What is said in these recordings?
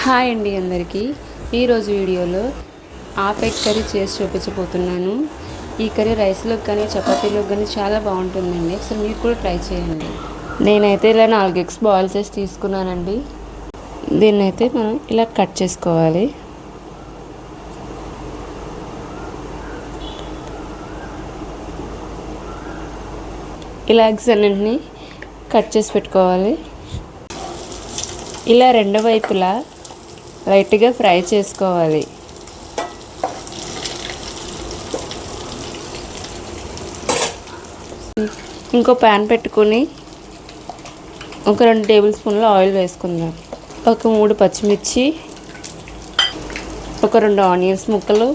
Hi అండి అందరికీ. ఈరోజు వీడియోలో ఆఫ్ ఎగ్ కర్రీ చేసి చూపించబోతున్నాను. ఈ కర్రీ రైస్లోకి కానీ చపాతీలోకి కానీ చాలా బాగుంటుందండి. ఒకసారి మీరు కూడా ట్రై చేయండి. నేనైతే ఇలా 4 ఎగ్స్ బాయిల్ చేసి తీసుకున్నానండి. దీన్నైతే మనం ఇలా కట్ చేసుకోవాలి. ఇలా ఎగ్స్ అన్నింటినీ కట్ చేసి పెట్టుకోవాలి. ఇలా రెండు వైపులా లైట్గా ఫ్రై చేసుకోవాలి. ఇంకో ప్యాన్ పెట్టుకొని ఒక 2 టేబుల్ స్పూన్ల ఆయిల్ వేసుకుందాం. ఒక 3 పచ్చిమిర్చి, ఒక 2 ఆనియన్స్ ముక్కలు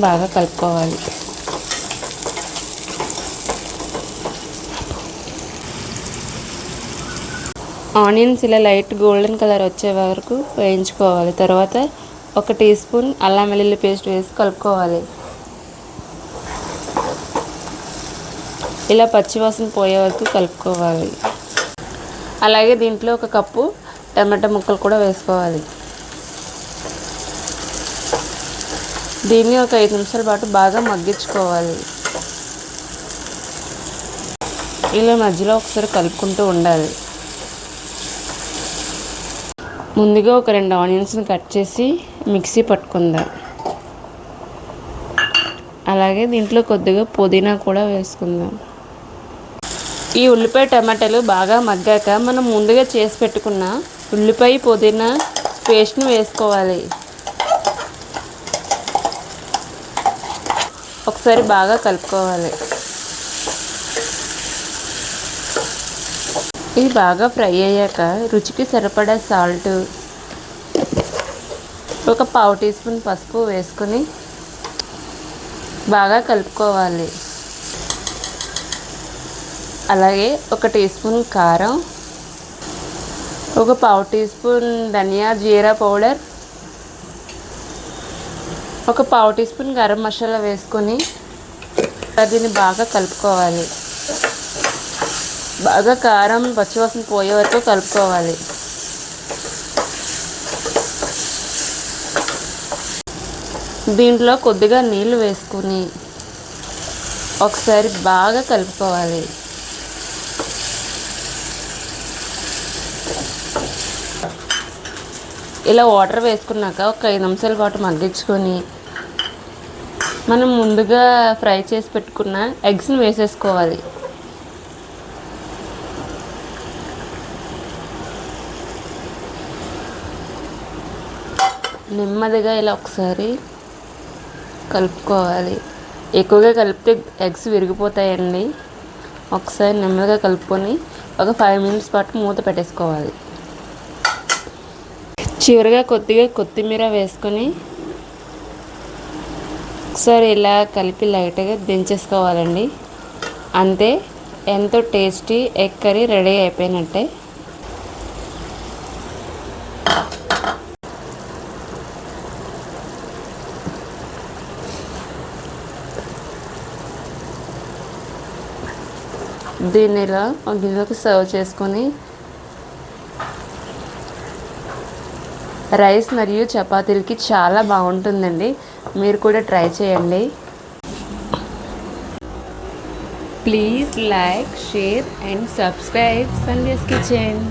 బాగా కలుపుకోవాలి. ఆనియన్స్ ఇలా లైట్ గోల్డెన్ కలర్ వచ్చే వరకు వేయించుకోవాలి. తర్వాత 1 టీ స్పూన్ అల్లం వెల్లుల్లి పేస్ట్ వేసి కలుపుకోవాలి. ఇలా పచ్చివాసన పోయే వరకు కలుపుకోవాలి. అలాగే దీంట్లో 1 కప్పు టమాటా ముక్కలు కూడా వేసుకోవాలి. దీన్ని ఒక 5 నిమిషాల పాటు బాగా మగ్గించుకోవాలి. ఇలా మధ్యలో ఒకసారి కలుపుకుంటూ ఉండాలి. ముందుగా ఒక 2 ఆనియన్స్ని కట్ చేసి మిక్సీ పట్టుకుందాం. అలాగే దీంట్లో కొద్దిగా పుదీనా కూడా వేసుకుందాం. ఈ ఉల్లిపాయ టమాటాలు బాగా మగ్గాక మనం ముందుగా చేసి పెట్టుకున్న ఉల్లిపాయ పుదీనా పేస్ట్ని వేసుకోవాలి. ఒకసారి బాగా కలుపుకోవాలి. ఇది బాగా ఫ్రై అయ్యాక రుచికి సరిపడా సాల్ట్, ఒక 1/2 టీ స్పూన్ పసుపు వేసుకొని బాగా కలుపుకోవాలి. అలాగే 1 టీ స్పూన్ కారం, ఒక 1/2 టీ స్పూన్ ధనియా జీరా పౌడర్, ఒక 1/2 టీ స్పూన్ గరం మసాలా వేసుకొని దీన్ని బాగా కలుపుకోవాలి. బాగా కారం పచ్చివాసన పోయే వరకు కలుపుకోవాలి. దీంట్లో కొద్దిగా నీళ్లు వేసుకుని ఒకసారి బాగా కలుపుకోవాలి. ఇలా వాటర్ వేసుకున్నాక ఒక 5 నిమిషాల పాటు మగ్గించుకొని మనం ముందుగా ఫ్రై చేసి పెట్టుకున్న ఎగ్స్ని వేసేసుకోవాలి. నెమ్మదిగా ఇలా ఒకసారి కలుపుకోవాలి. ఎక్కువగా కలిపితే ఎగ్స్ విరిగిపోతాయండి. ఒకసారి నెమ్మదిగా కలుపుకొని ఒక 5 మినిట్స్ పాటు మూత పెట్టేసుకోవాలి. చివరిగా కొద్దిగా కొత్తిమీర వేసుకొని ఒకసారి ఇలా కలిపి లైట్గా దించేసుకోవాలండి. అంతే, ఎంతో టేస్టీ ఎగ్ కర్రీ రెడీ అయిపోయినట్టే. దీన్ని ఇలా ఒక గిన్నెకి సర్వ్ చేసుకొని రైస్ మరియు చపాతీలకి చాలా బాగుంటుందండి. మీరు కూడా ట్రై చేయండి. Please like, share and subscribe Sandhya's kitchen.